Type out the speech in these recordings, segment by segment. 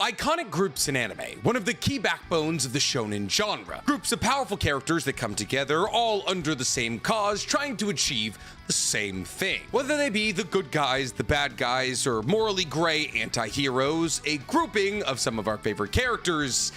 Iconic groups in anime, one of the key backbones of the shonen genre. Groups of powerful characters that come together all under the same cause, trying to achieve the same thing. Whether they be the good guys, the bad guys, or morally gray anti-heroes, a grouping of some of our favorite characters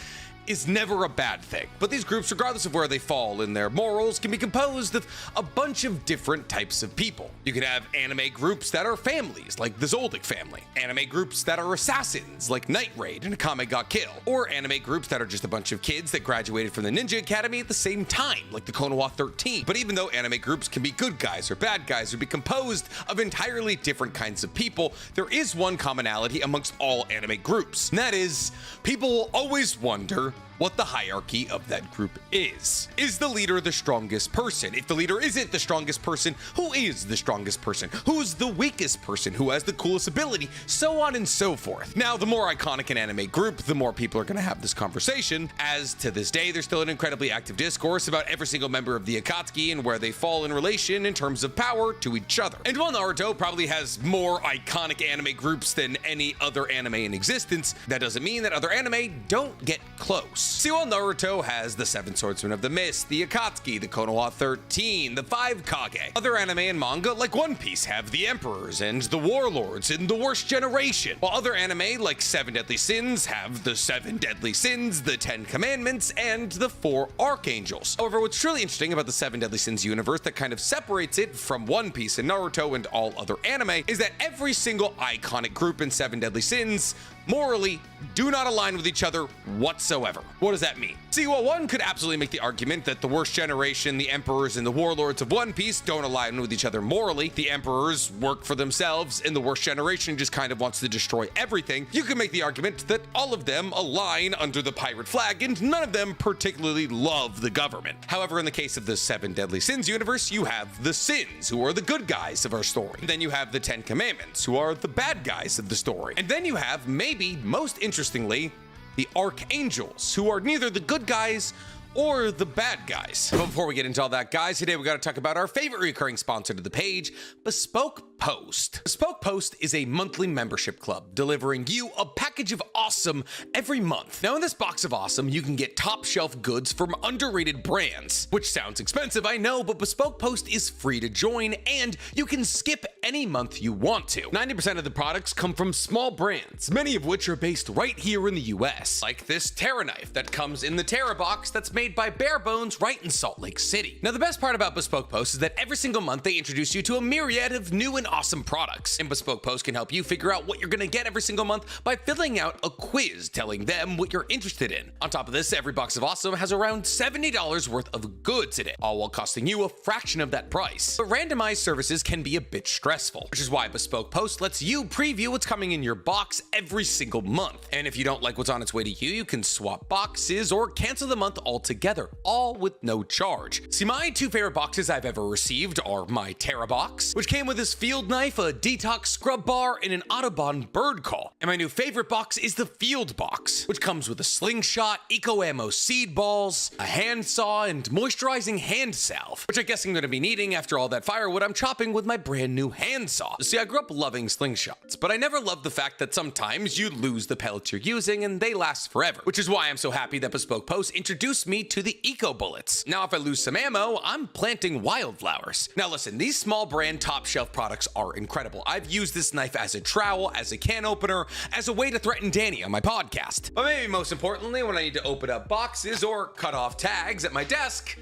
is never a bad thing. But these groups, regardless of where they fall in their morals, can be composed of a bunch of different types of people. You can have anime groups that are families, like the Zoldyck family. Anime groups that are assassins, like Night Raid and Akame ga Kill. Or anime groups that are just a bunch of kids that graduated from the Ninja Academy at the same time, like the Konoha 13. But even though anime groups can be good guys or bad guys or be composed of entirely different kinds of people, there is one commonality amongst all anime groups, and that is, people will always wonder what the hierarchy of that group is. Is the leader the strongest person? If the leader isn't the strongest person, who is the strongest person? Who's the weakest person? Who has the coolest ability? So on and so forth. Now, the more iconic an anime group, the more people are going to have this conversation, as to this day, there's still an incredibly active discourse about every single member of the Akatsuki and where they fall in relation in terms of power to each other. And while Naruto probably has more iconic anime groups than any other anime in existence, that doesn't mean that other anime don't get close. See, while Naruto has the Seven Swordsmen of the Mist, the Akatsuki, the Konoha 13, the Five Kage, other anime and manga like One Piece have the Emperors and the Warlords in the Worst Generation, while other anime like Seven Deadly Sins have the Seven Deadly Sins, the Ten Commandments, and the Four Archangels. However, what's truly interesting about the Seven Deadly Sins universe that kind of separates it from One Piece and Naruto and all other anime is that every single iconic group in Seven Deadly Sins morally do not align with each other whatsoever. What does that mean? See, while one could absolutely make the argument that the Worst Generation, the Emperors, and the Warlords of One Piece don't align with each other morally, the Emperors work for themselves, and the Worst Generation just kind of wants to destroy everything, you could make the argument that all of them align under the pirate flag, and none of them particularly love the government. However, in the case of the Seven Deadly Sins universe, you have the Sins, who are the good guys of our story. And then you have the Ten Commandments, who are the bad guys of the story. And then you have, maybe most interestingly, the Archangels, who are neither the good guys or the bad guys. But before we get into all that, guys, today we got to talk about our favorite recurring sponsor to the page, Bespoke Post. Bespoke Post is a monthly membership club delivering you a package of awesome every month. Now, in this box of awesome, you can get top shelf goods from underrated brands, which sounds expensive, I know, but Bespoke Post is free to join and you can skip any month you want to. 90% of the products come from small brands, many of which are based right here in the US, like this Terra knife that comes in the Terra box that's made by Bare Bones right in Salt Lake City. Now, the best part about Bespoke Post is that every single month they introduce you to a myriad of new and awesome products. And Bespoke Post can help you figure out what you're gonna get every single month by filling out a quiz telling them what you're interested in. On top of this, every box of awesome has around $70 worth of goods in it, all while costing you a fraction of that price. But randomized services can be a bit stressful, which is why Bespoke Post lets you preview what's coming in your box every single month. And if you don't like what's on its way to you, you can swap boxes or cancel the month altogether, all with no charge. See, my two favorite boxes I've ever received are my Terra box, which came with this field knife, a detox scrub bar, and an Audubon bird call. And my new favorite box is the field box, which comes with a slingshot, eco ammo seed balls, a hand saw, and moisturizing hand salve, which I guess I'm gonna be needing after all that firewood I'm chopping with my brand new hand saw. See, I grew up loving slingshots, but I never loved the fact that sometimes you lose the pellets you're using and they last forever, which is why I'm so happy that Bespoke Post introduced me to the eco bullets. Now, if I lose some ammo, I'm planting wildflowers. Now listen, these small brand top shelf products are incredible. I've used this knife as a trowel, as a can opener, as a way to threaten Danny on my podcast. But maybe most importantly, when I need to open up boxes or cut off tags at my desk,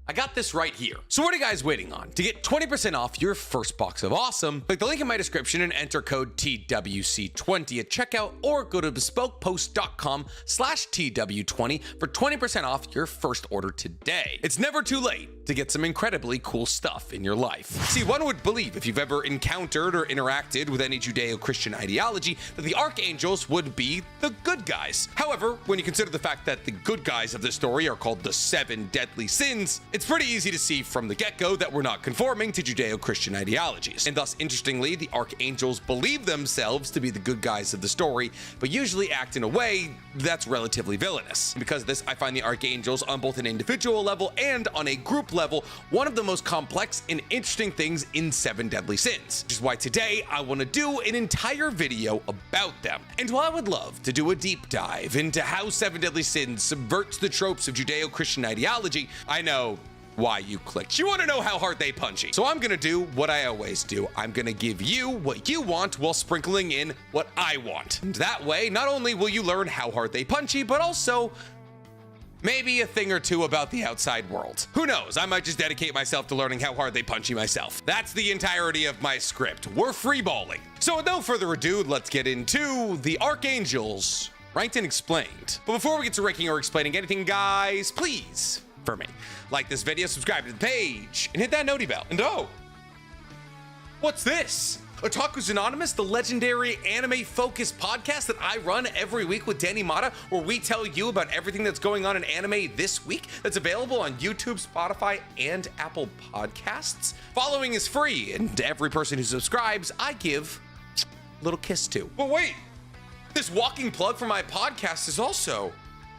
I got this right here. So what are you guys waiting on? To get 20% off your first box of awesome, click the link in my description and enter code TWC20 at checkout, or go to bespokepost.com/TW20 for 20% off your first order today. It's never too late to get some incredibly cool stuff in your life. See, one would believe if you've ever encountered or interacted with any Judeo-Christian ideology that the Archangels would be the good guys. However, when you consider the fact that the good guys of the story are called the Seven Deadly Sins, it's pretty easy to see from the get-go that we're not conforming to Judeo-Christian ideologies. And thus, interestingly, the Archangels believe themselves to be the good guys of the story, but usually act in a way that's relatively villainous. And because of this, I find the Archangels on both an individual level and on a group level one of the most complex and interesting things in 7 Deadly Sins, which is why today I want to do an entire video about them. And while I would love to do a deep dive into how 7 Deadly Sins subverts the tropes of Judeo-Christian ideology, I know why you clicked. You want to know how hard they punchy. So I'm gonna do what I always do. I'm gonna give you what you want while sprinkling in what I want. And that way, not only will you learn how hard they punchy, but also maybe a thing or two about the outside world. Who knows? I might just dedicate myself to learning how hard they punchy myself. That's the entirety of my script. We're freeballing. So with no further ado, let's get into the Archangels, ranked and explained. But before we get to ranking or explaining anything, guys, please, for me, like this video, subscribe to the page, and hit that noti bell. And oh, what's this? Otaku's Anonymous, the legendary anime-focused podcast that I run every week with Danny Mata, where we tell you about everything that's going on in anime this week. That's available on YouTube, Spotify, and Apple Podcasts. Following is free, and to every person who subscribes, I give a little kiss to. But wait, this walking plug for my podcast is also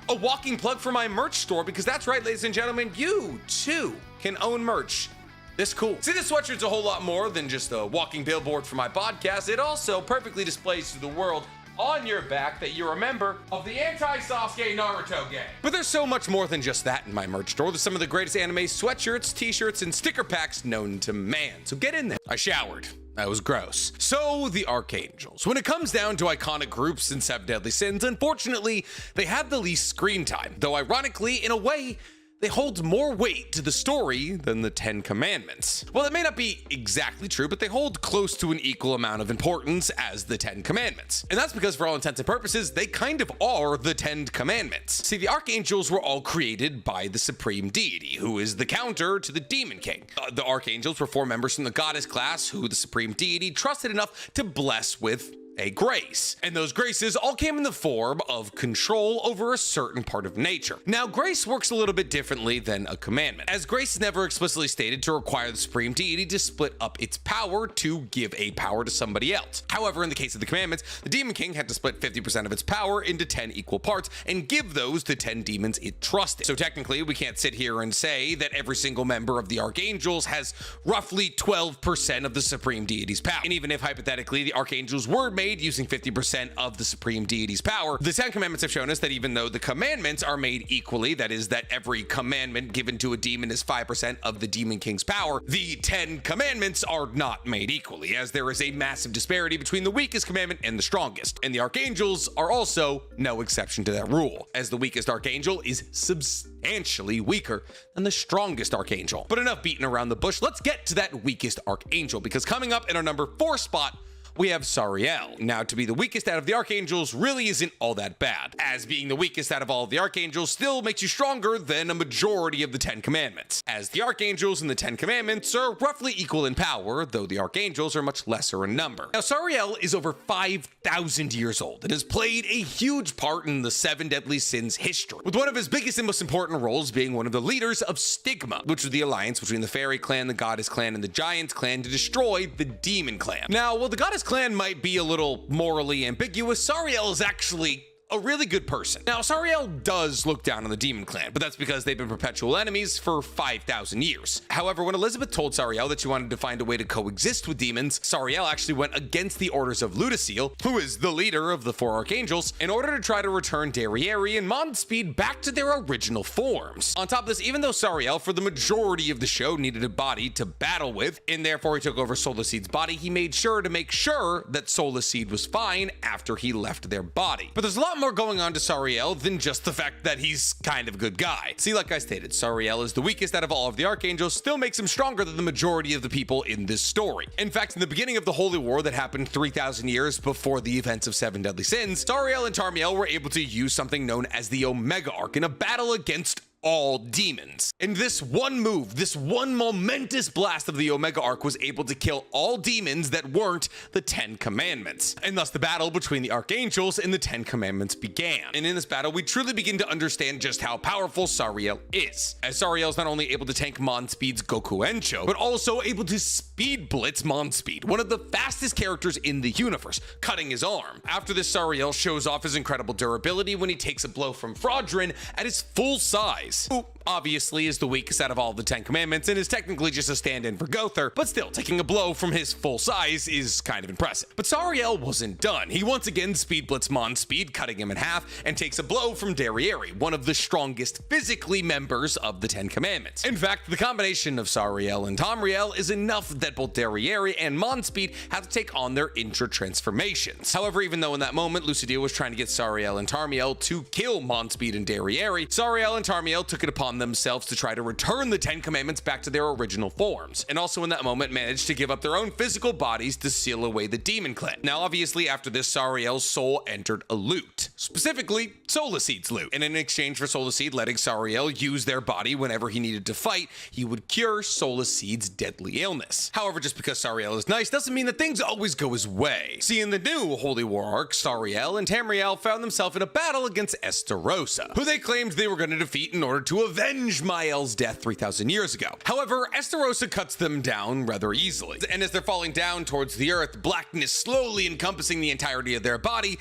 a walking plug for my merch store, because that's right, ladies and gentlemen, you too can own merch this cool. See, this sweatshirt's a whole lot more than just a walking billboard for my podcast. It also perfectly displays to the world on your back that you're a member of the anti-Sasuke Naruto gang. But there's so much more than just that in my merch store. There's some of the greatest anime sweatshirts, t-shirts, and sticker packs known to man. So get in there. I showered. That was gross. So the Archangels. When it comes down to iconic groups in 7 Deadly Sins, unfortunately, they have the least screen time. Though ironically, in a way, they hold more weight to the story than the 10 Commandments. Well, it may not be exactly true, but they hold close to an equal amount of importance as the 10 Commandments. And that's because for all intents and purposes, they kind of are the 10 Commandments. See, the Archangels were all created by the Supreme Deity, who is the counter to the Demon King. The Archangels were 4 members from the Goddess class, who the Supreme Deity trusted enough to bless with a grace. And those graces all came in the form of control over a certain part of nature. Now, grace works a little bit differently than a commandment, as grace is never explicitly stated to require the Supreme Deity to split up its power to give a power to somebody else. However, in the case of the commandments, the Demon King had to split 50% of its power into 10 equal parts and give those to 10 demons it trusted. So technically, we can't sit here and say that every single member of the Archangels has roughly 12% of the Supreme Deity's power. And even if hypothetically the Archangels were made using 50% of the Supreme Deity's power, the 10 Commandments have shown us that even though the commandments are made equally, that is, that every commandment given to a demon is 5% of the Demon King's power, the 10 Commandments are not made equally, as there is a massive disparity between the weakest commandment and the strongest. And the Archangels are also no exception to that rule, as the weakest Archangel is substantially weaker than the strongest Archangel. But enough beating around the bush, let's get to that weakest Archangel, because coming up in our number 4 spot, we have Sariel. Now, to be the weakest out of the Archangels really isn't all that bad, as being the weakest out of all of the Archangels still makes you stronger than a majority of the 10 Commandments, as the Archangels and the 10 Commandments are roughly equal in power, though the Archangels are much lesser in number. Now, Sariel is over 5,000 years old and has played a huge part in the 7 Deadly Sins history, with one of his biggest and most important roles being one of the leaders of Stigma, which was the alliance between the Fairy Clan, the Goddess Clan, and the Giants Clan to destroy the Demon Clan. Now, while the Goddess Clan might be a little morally ambiguous, Sariel is actually a really good person. Now, Sariel does look down on the Demon Clan, but that's because they've been perpetual enemies for 5,000 years. However, when Elizabeth told Sariel that she wanted to find a way to coexist with demons, Sariel actually went against the orders of Ludociel, who is the leader of the 4 Archangels, in order to try to return Darriere and Monspeed back to their original forms. On top of this, even though Sariel, for the majority of the show, needed a body to battle with, and therefore he took over Solaceed's body, he made sure to make sure that Solaceed was fine after he left their body. But there's a lot more going on to Sariel than just the fact that he's kind of a good guy. See, like I stated, Sariel is the weakest out of all of the Archangels, still makes him stronger than the majority of the people in this story. In fact, in the beginning of the Holy War that happened 3,000 years before the events of 7 Deadly Sins, Sariel and Tarmiel were able to use something known as the Omega Arc in a battle against all demons. And this one move, this one momentous blast of the Omega Arc was able to kill all demons that weren't the 10 Commandments. And thus the battle between the Archangels and the 10 Commandments began. And in this battle, we truly begin to understand just how powerful Sariel is, as Sariel is not only able to tank Monspeed's Goku Encho, but also able to speed blitz Monspeed, one of the fastest characters in the universe, cutting his arm. After this, Sariel shows off his incredible durability when he takes a blow from Fraudrin at his full size, size, who obviously is the weakest out of all the 10 commandments and is technically just a stand-in for Gother, but still, taking a blow from his full size is kind of impressive. But Sariel wasn't done. He once again speed blitz Monspeed, cutting him in half, and takes a blow from Derriere, one of the strongest physically members of the 10 commandments. In fact, the combination of Sariel and Tarmiel is enough that both Derriere and Monspeed have to take on their intra-transformations. However, even though in that moment Ludociel was trying to get Sariel and Tarmiel to kill Monspeed and Derriere, Sariel and Tarmiel took it upon themselves to try to return the 10 commandments back to their original forms, and also in that moment managed to give up their own physical bodies to seal away the demon clan. Now obviously after this, Sariel's soul entered a loot, specifically Solaceed's loot, and in exchange for Solaceed letting Sariel use their body whenever he needed to fight, he would cure Solaceed's deadly illness. However, just because Sariel is nice doesn't mean that things always go his way. See, in the new Holy War arc, Sariel and Tarmiel found themselves in a battle against Estarossa, who they claimed they were going to defeat in order to avenge Mael's death 3,000 years ago. However, Estarossa cuts them down rather easily, and as they're falling down towards the earth, blackness slowly encompassing the entirety of their body,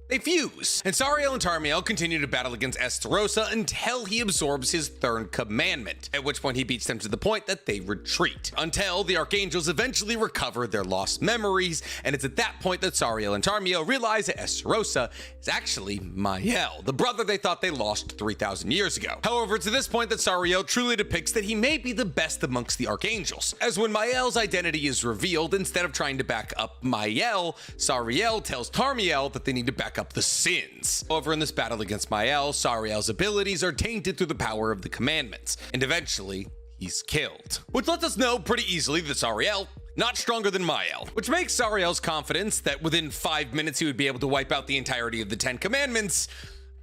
they fuse, and Sariel and Tarmiel continue to battle against Estarossa until he absorbs his third commandment, at which point he beats them to the point that they retreat, until the Archangels eventually recover their lost memories, and it's at that point that Sariel and Tarmiel realize that Estarossa is actually Mael, the brother they thought they lost 3,000 years ago. However, it's at this point that Sariel truly depicts that he may be the best amongst the Archangels, as when Mael's identity is revealed, instead of trying to back up Mael, Sariel tells Tarmiel that they need to back up the sins. However, in this battle against Mael, Sariel's abilities are tainted through the power of the commandments, and eventually he's killed. Which lets us know pretty easily that Sariel not stronger than Mael, which makes Sariel's confidence that within 5 minutes he would be able to wipe out the entirety of the 10 commandments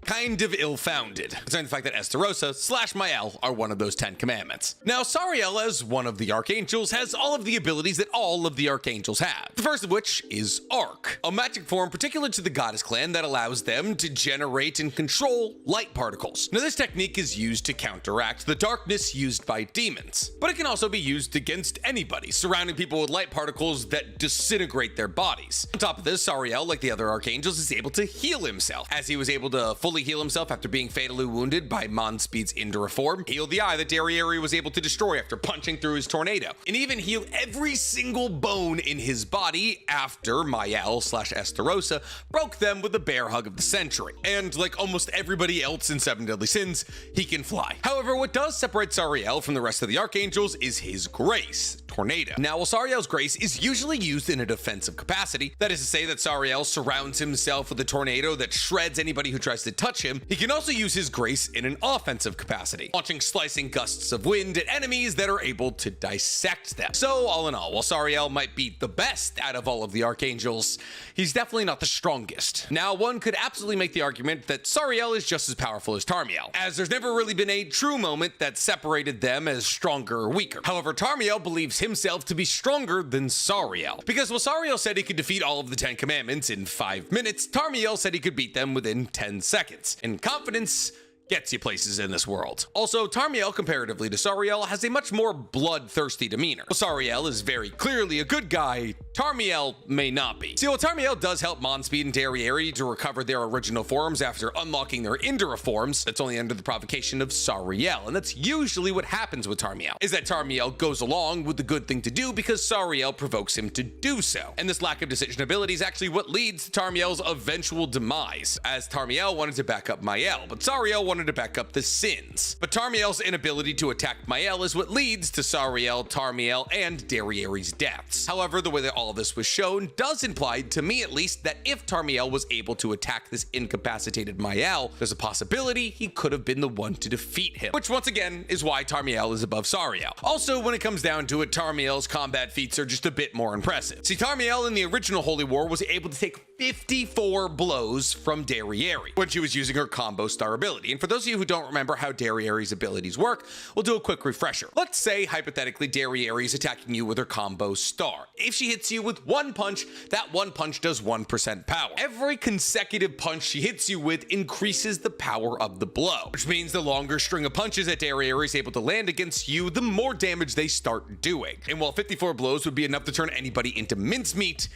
kind of ill-founded, considering the fact that Estarossa / Mael are one of those 10 commandments. Now, Sariel, as one of the Archangels, has all of the abilities that all of the Archangels have, the first of which is Arc, a magic form particular to the Goddess clan that allows them to generate and control light particles. Now, this technique is used to counteract the darkness used by demons, but it can also be used against anybody, surrounding people with light particles that disintegrate their bodies. On top of this, Sariel, like the other Archangels, is able to heal himself, as he was able to fully heal himself after being fatally wounded by Monspeed's Indra form, heal the eye that Derriere was able to destroy after punching through his tornado, and even heal every single bone in his body after Mael / Estarossa broke them with the bear hug of the century. And like almost everybody else in 7 Deadly Sins, he can fly. However, what does separate Sariel from the rest of the Archangels is his grace, Tornado. Now, while Sariel's grace is usually used in a defensive capacity, that is to say that Sariel surrounds himself with a tornado that shreds anybody who tries to touch him, he can also use his grace in an offensive capacity, launching slicing gusts of wind at enemies that are able to dissect them. So all in all, while Sariel might be the best out of all of the Archangels, he's definitely not the strongest. Now, one could absolutely make the argument that Sariel is just as powerful as Tarmiel, as there's never really been a true moment that separated them as stronger or weaker. However, Tarmiel believes himself to be stronger than Sariel, because while Sariel said he could defeat all of the 10 commandments in 5 minutes, Tarmiel said he could beat them within 10 seconds. And confidence gets you places in this world. Also, Tarmiel, comparatively to Sariel, has a much more bloodthirsty demeanor. While Sariel is very clearly a good guy, Tarmiel may not be. See, while Tarmiel does help Monspeed and Derriere to recover their original forms after unlocking their Indra forms, that's only under the provocation of Sariel, and that's usually what happens with Tarmiel, is that Tarmiel goes along with the good thing to do because Sariel provokes him to do so. And this lack of decision ability is actually what leads to Tarmiel's eventual demise, as Tarmiel wanted to back up Mael, but Sariel wanted to back up the sins. But Tarmiel's inability to attack Mael is what leads to Sariel, Tarmiel, and Derriere's deaths. However, the way that all of this was shown does imply, to me at least, that if Tarmiel was able to attack this incapacitated Mael, there's a possibility he could have been the one to defeat him, which once again is why Tarmiel is above Sariel. Also, when it comes down to it, Tarmiel's combat feats are just a bit more impressive. See, Tarmiel in the original Holy War was able to take 54 blows from Derriere when she was using her combo star ability. And for those of you who don't remember how Derriere's abilities work, we'll do a quick refresher. Let's say, hypothetically, Derriere is attacking you with her combo star. If she hits you with one punch, that one punch does 1% power. Every consecutive punch she hits you with increases the power of the blow, which means the longer string of punches that Derriere is able to land against you, the more damage they start doing. And while 54 blows would be enough to turn anybody into mincemeat,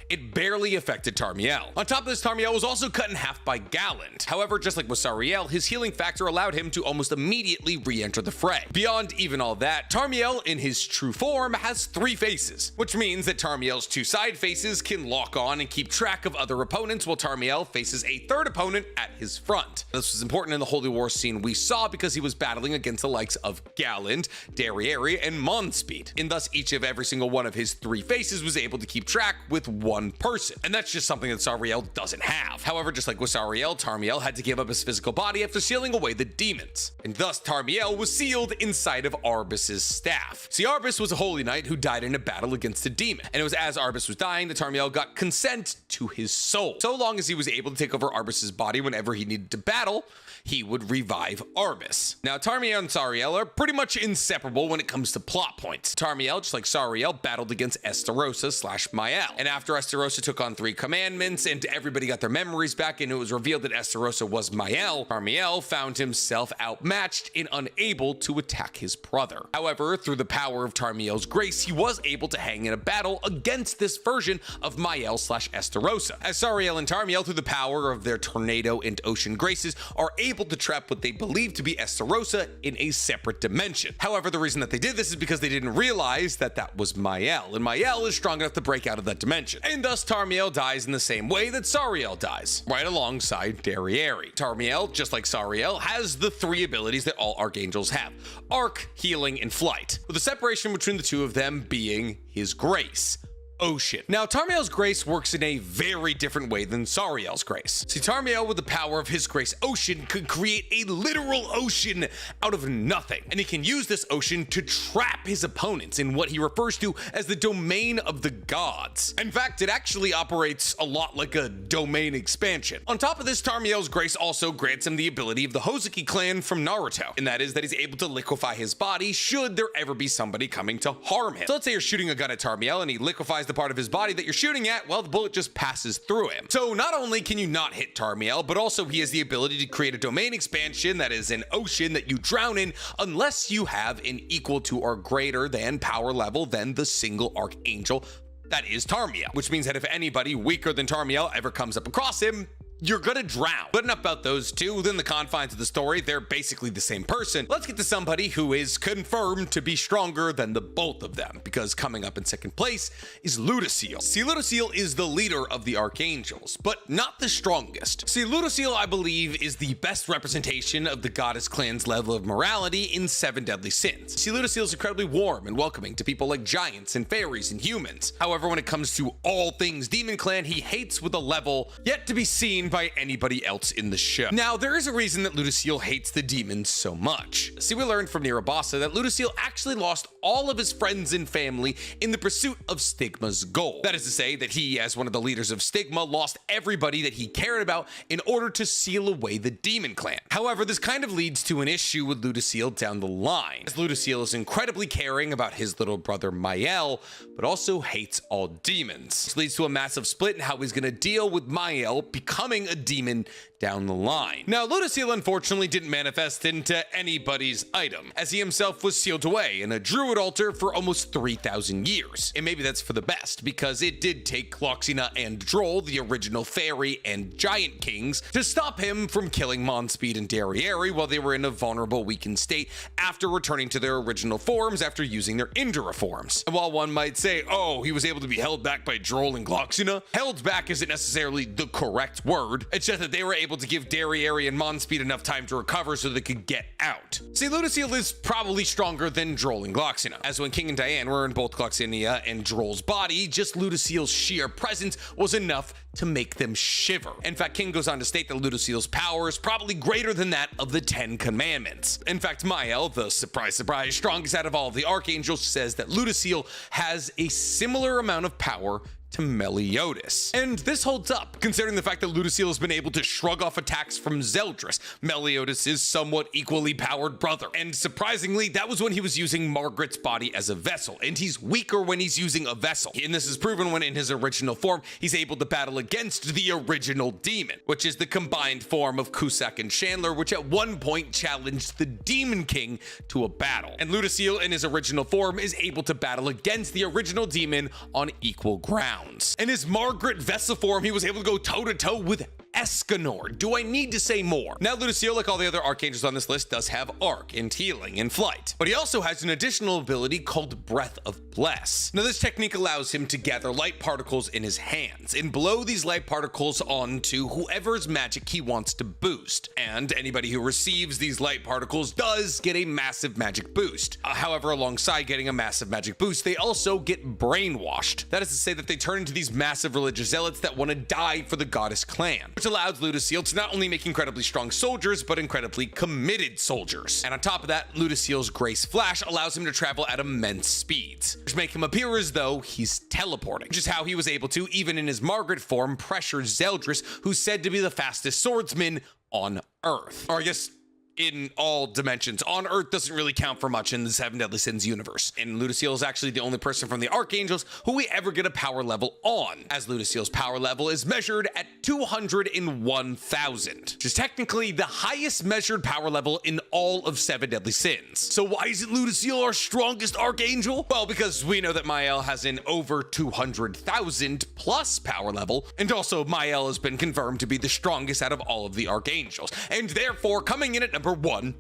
it barely affected Tarmiel. On top of this, Tarmiel was also cut in half by Galland. However, just like with Sariel, his healing factor allowed him to almost immediately re-enter the fray. Beyond even all that, Tarmiel in his true form has 3 faces, which means that Tarmiel's 2 side faces can lock on and keep track of other opponents, while Tarmiel faces a 3rd opponent at his front. This was important in the Holy War scene we saw because he was battling against the likes of Galland, Derriere, and Monspeed, and thus each of every single one of his 3 faces was able to keep track with one person, and that's just something that Sariel doesn't have. However, just like with Sariel, Tarmiel had to give up his physical body after sealing away the demons, and thus Tarmiel was sealed inside of Arbus's staff. See, Arbus was a holy knight who died in a battle against a demon, and it was as Arbus was dying that Tarmiel got consent to his soul. So long as he was able to take over Arbus's body whenever he needed to battle, he would revive Arbus. Now, Tarmiel and Sariel are pretty much inseparable when it comes to plot points. Tarmiel, just like Sariel, battled against Estarossa/Mael, and after Estarossa took on 3 commandments and everybody got their memories back and it was revealed that Estarossa was Mael, Tarmiel found himself outmatched and unable to attack his brother. However, through the power of Tarmiel's grace, he was able to hang in a battle against this version of Mael/Estarossa, as Sariel and Tarmiel, through the power of their tornado and ocean graces, are able to trap what they believe to be Estarossa in a separate dimension. However, the reason that they did this is because they didn't realize that that was Mael, and Mael is strong enough to break out of that dimension. And thus Tarmiel dies in the same way that Sariel dies, right alongside Derriere. Tarmiel, just like Sariel, has the 3 abilities that all archangels have: Arc, Healing, and Flight, with the separation between the 2 of them being his grace. Ocean. Now, Tarmiel's grace works in a very different way than Sariel's grace. See, Tarmiel, with the power of his grace Ocean, could create a literal ocean out of nothing, and he can use this ocean to trap his opponents in what he refers to as the domain of the gods. In fact, it actually operates a lot like a domain expansion. On top of this, Tarmiel's grace also grants him the ability of the Hozuki clan from Naruto, and that is that he's able to liquefy his body should there ever be somebody coming to harm him. So let's say you're shooting a gun at Tarmiel and he liquefies the part of his body that you're shooting at, well, the bullet just passes through him. So not only can you not hit Tarmiel, but also he has the ability to create a domain expansion that is an ocean that you drown in unless you have an equal to or greater than power level than the single archangel that is Tarmiel, which means that if anybody weaker than Tarmiel ever comes up across him, you're gonna drown. But enough about those 2. Within the confines of the story, they're basically the same person. Let's get to somebody who is confirmed to be stronger than the both of them, because coming up in 2nd place is Ludociel. See, Ludociel is the leader of the Archangels, but not the strongest. See, Ludociel, I believe, is the best representation of the goddess clan's level of morality in 7 deadly sins. See, Ludociel is incredibly warm and welcoming to people like giants and fairies and humans. However, when it comes to all things Demon Clan, he hates with a level yet to be seen by anybody else in the show. Now, there is a reason that Ludociel hates the demons so much. See, we learned from Nirabasa that Ludociel actually lost all of his friends and family in the pursuit of Stigma's goal. That is to say that he, as one of the leaders of Stigma, lost everybody that he cared about in order to seal away the Demon Clan. However, this kind of leads to an issue with Ludociel down the line, as Ludociel is incredibly caring about his little brother Mael, but also hates all demons. This leads to a massive split in how he's going to deal with Mael becoming a demon down the line. Now, Ludociel unfortunately didn't manifest into anybody's item, as he himself was sealed away in a druid altar for almost 3,000 years. And maybe that's for the best, because it did take Gloxina and Droll, the original fairy and giant kings, to stop him from killing Monspeed and Derriere while they were in a vulnerable, weakened state after returning to their original forms after using their Indra forms. And while one might say, oh, he was able to be held back by Droll and Gloxina, held back isn't necessarily the correct word. It's just that they were able to give Derriere and Monspeed enough time to recover so they could get out. See, Ludociel is probably stronger than Droll and Gloxina, as when King and Diane were in both Gloxinia and Droll's body, just Ludociel's sheer presence was enough to make them shiver. In fact, King goes on to state that Ludociel's power is probably greater than that of the 10 Commandments. In fact, Mael, the surprise, strongest out of all of the Archangels, says that Ludociel has a similar amount of power to Meliodas. And this holds up, considering the fact that Ludociel has been able to shrug off attacks from Zeldris, Meliodas' somewhat equally powered brother. And surprisingly, that was when he was using Margaret's body as a vessel, and he's weaker when he's using a vessel. And this is proven when in his original form, he's able to battle against the original demon, which is the combined form of Cusack and Chandler, which at one point challenged the Demon King to a battle. And Ludociel in his original form is able to battle against the original demon on equal ground. pounds. In his Margaret vessel form, he was able to go toe-to-toe with Escanor. Do I need to say more? Now, Ludociel, like all the other archangels on this list, does have arc and healing and flight, but he also has an additional ability called Breath of Bless. Now, this technique allows him to gather light particles in his hands and blow these light particles onto whoever's magic he wants to boost, and anybody who receives these light particles does get a massive magic boost. However, alongside getting a massive magic boost, they also get brainwashed. That is to say that they turn into these massive religious zealots that want to die for the goddess clan, which allows Ludociel to not only make incredibly strong soldiers, but incredibly committed soldiers. And on top of that, Ludociel's Grace Flash allows him to travel at immense speeds, which make him appear as though he's teleporting, which is how he was able to, even in his Margaret form, pressure Zeldris, who's said to be the fastest swordsman on Earth. Or I guess in all dimensions. On Earth doesn't really count for much in the Seven Deadly Sins universe. And Ludociel is actually the only person from the Archangels who we ever get a power level on, as Ludociel's power level is measured at 201,000, which is technically the highest measured power level in all of Seven Deadly Sins. So why isn't Ludociel our strongest Archangel? Well, because we know that Mael has an over 200,000 plus power level, and also Mael has been confirmed to be the strongest out of all of the Archangels, and therefore coming in at number 1,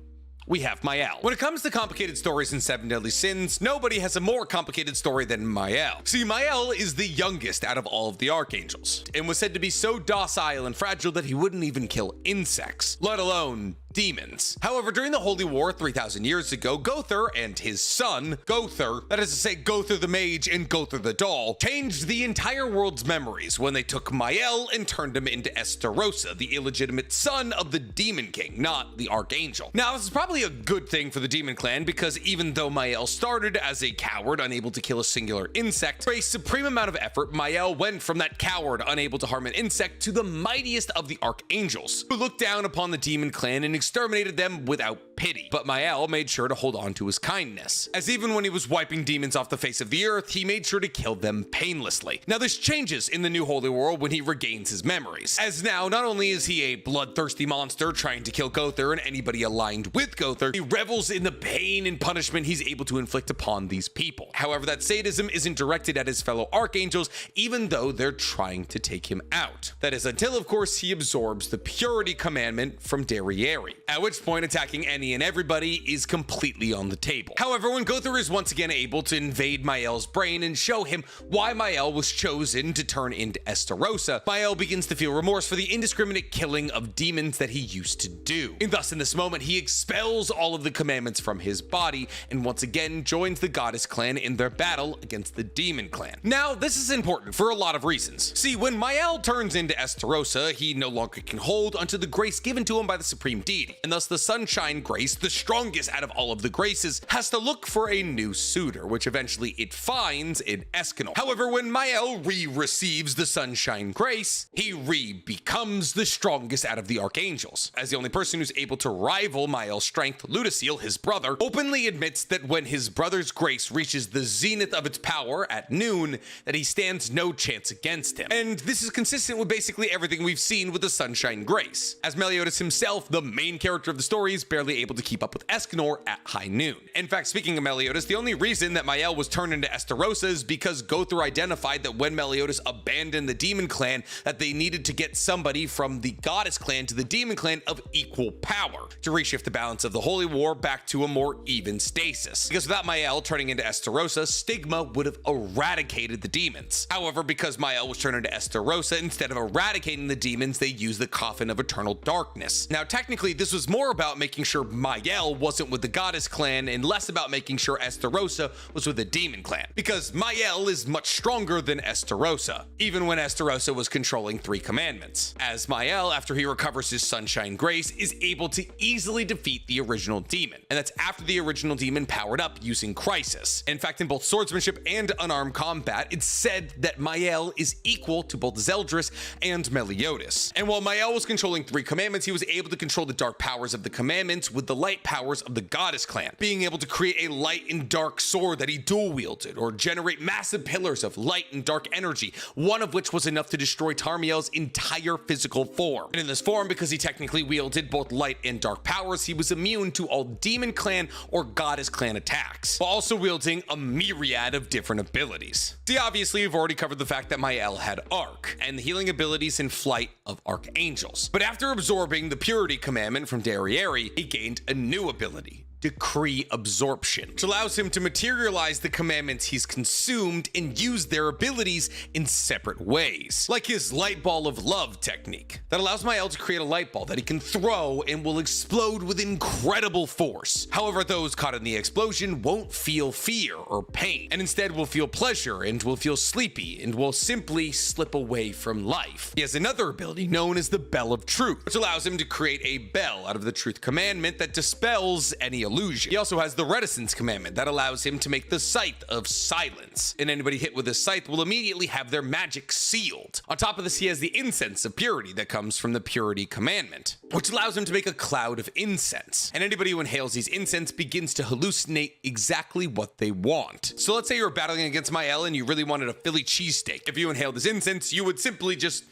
we have Mael. When it comes to complicated stories in Seven Deadly Sins, nobody has a more complicated story than Mael. See, Mael is the youngest out of all of the Archangels, and was said to be so docile and fragile that he wouldn't even kill insects, let alone demons. However, during the Holy War 3,000 years ago, Gowther and his son, Gowther, that is to say Gowther the Mage and Gowther the Doll, changed the entire world's memories when they took Mael and turned him into Estarossa, the illegitimate son of the Demon King, not the Archangel. Now, this is probably a good thing for the Demon Clan, because even though Mael started as a coward unable to kill a singular insect, for a supreme amount of effort, Mael went from that coward unable to harm an insect to the mightiest of the Archangels, who looked down upon the Demon Clan and exterminated them without pity. But Mael made sure to hold on to his kindness, as even when he was wiping demons off the face of the earth, he made sure to kill them painlessly. Now, this changes in the New Holy War when he regains his memories, as now not only is he a bloodthirsty monster trying to kill Gowther and anybody aligned with Gowther, he revels in the pain and punishment he's able to inflict upon these people. However, that sadism isn't directed at his fellow Archangels, even though they're trying to take him out. That is until, of course, he absorbs the Purity Commandment from Derriere, at which point attacking any and everybody is completely on the table. However, when Gowther is once again able to invade Mael's brain and show him why Mael was chosen to turn into Estarossa, Mael begins to feel remorse for the indiscriminate killing of demons that he used to do. And thus, in this moment, he expels all of the commandments from his body and once again joins the Goddess Clan in their battle against the Demon Clan. Now, this is important for a lot of reasons. See, when Mael turns into Estarossa, he no longer can hold onto the grace given to him by the Supreme Deity, and thus the Sunshine Grace, the strongest out of all of the graces, has to look for a new suitor, which eventually it finds in Escanor. However, when Mael receives the Sunshine Grace, he becomes the strongest out of the Archangels. As the only person who's able to rival Mael's strength, Ludociel, his brother, openly admits that when his brother's grace reaches the zenith of its power at noon, that he stands no chance against him. And this is consistent with basically everything we've seen with the Sunshine Grace, as Meliodas himself, the main character of the story, is barely able to keep up with Escanor at high noon. In fact, speaking of Meliodas, the only reason that Mael was turned into Estarossa is because Gowther identified that when Meliodas abandoned the Demon Clan, that they needed to get somebody from the Goddess Clan to the Demon Clan of equal power to reshift the balance of the Holy War back to a more even stasis. Because without Mael turning into Estarossa, Stigma would have eradicated the demons. However, because Mael was turned into Estarossa, instead of eradicating the demons, they used the Coffin of Eternal Darkness. Now, technically, this was more about making sure Mael wasn't with the Goddess Clan and less about making sure Estarossa was with the Demon Clan, because Mael is much stronger than Estarossa, even when Estarossa was controlling 3 commandments, as Mael, after he recovers his Sunshine Grace, is able to easily defeat the original demon, and that's after the original demon powered up using Crisis. In fact, in both swordsmanship and unarmed combat, it's said that Mael is equal to both Zeldris and Meliodas. And while Mael was controlling 3 commandments, he was able to control the dark powers of the commandments with with the light powers of the goddess clan, being able to create a light and dark sword that he dual wielded, or generate massive pillars of light and dark energy, one of which was enough to destroy Tarmiel's entire physical form. And in this form, because he technically wielded both light and dark powers, he was immune to all demon clan or goddess clan attacks, while also wielding a myriad of different abilities. See, obviously we've already covered the fact that Mael had Arc, and the healing abilities and flight of Archangels. But after absorbing the Purity commandment from Derriere, he gained a new ability, Decree Absorption, which allows him to materialize the commandments he's consumed and use their abilities in separate ways, like his light ball of love technique that allows Mael to create a light ball that he can throw and will explode with incredible force. However, those caught in the explosion won't feel fear or pain, and instead will feel pleasure and will feel sleepy and will simply slip away from life. He has another ability known as the Bell of Truth, which allows him to create a bell out of the truth commandment that dispels any illusion. He also has the Reticence commandment that allows him to make the Scythe of Silence, and anybody hit with this scythe will immediately have their magic sealed. On top of this, he has the Incense of Purity that comes from the Purity commandment, which allows him to make a cloud of incense, and anybody who inhales these incense begins to hallucinate exactly what they want. So let's say you're battling against Mael and you really wanted a Philly cheesesteak. If you inhale this incense, you would simply just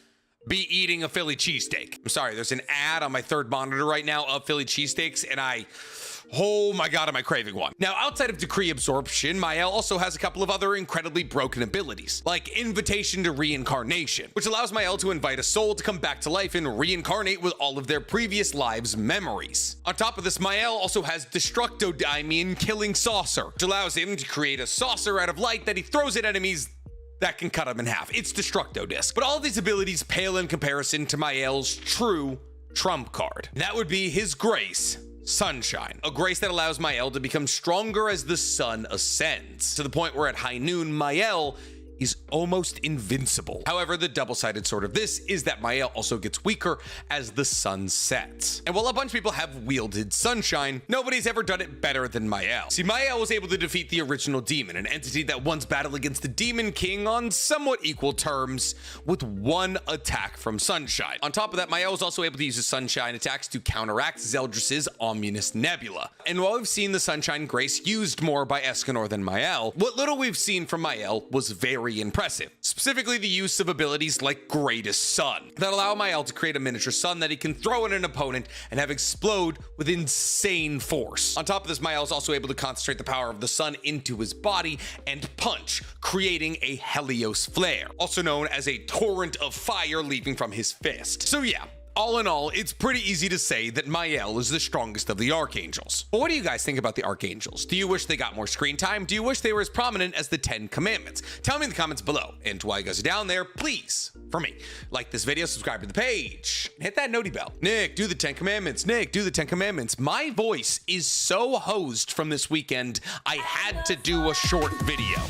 be eating a Philly cheesesteak. I'm sorry, there's an ad on my third monitor right now of Philly cheesesteaks, and oh my god, am I craving one. Now, outside of Decree Absorption, Mael also has a couple of other incredibly broken abilities, like Invitation to Reincarnation, which allows Mael to invite a soul to come back to life and reincarnate with all of their previous lives' memories. On top of this, Mael also has Destructodymian Killing Saucer, which allows him to create a saucer out of light that he throws at enemies that can cut him in half. It's Destructo Disc. But all of these abilities pale in comparison to Mael's true trump card. That would be his grace, Sunshine, a grace that allows Mael to become stronger as the sun ascends, to the point where at high noon, Mael is almost invincible. However, the double-sided sword of this is that Mael also gets weaker as the sun sets. And while a bunch of people have wielded Sunshine, nobody's ever done it better than Mael. See, Mael was able to defeat the original demon, an entity that once battled against the Demon King on somewhat equal terms with one attack from Sunshine. On top of that, Mael was also able to use his Sunshine attacks to counteract Zeldris's ominous nebula. And while we've seen the Sunshine Grace used more by Escanor than Mael, what little we've seen from Mael was very impressive, specifically the use of abilities like Greatest Sun that allow Mael to create a miniature sun that he can throw at an opponent and have explode with insane force. On top of this, Mael is also able to concentrate the power of the sun into his body and punch, creating a Helios flare, also known as a torrent of fire leaving from his fist. So yeah, all in all, it's pretty easy to say that Mael is the strongest of the Archangels. But what do you guys think about the Archangels? Do you wish they got more screen time? Do you wish they were as prominent as the 10 Commandments? Tell me in the comments below. And while you guys are down there, please, for me, like this video, subscribe to the page, and hit that noti bell. Nick, do the 10 Commandments. Nick, do the 10 Commandments. My voice is so hosed from this weekend, I had to do a short video.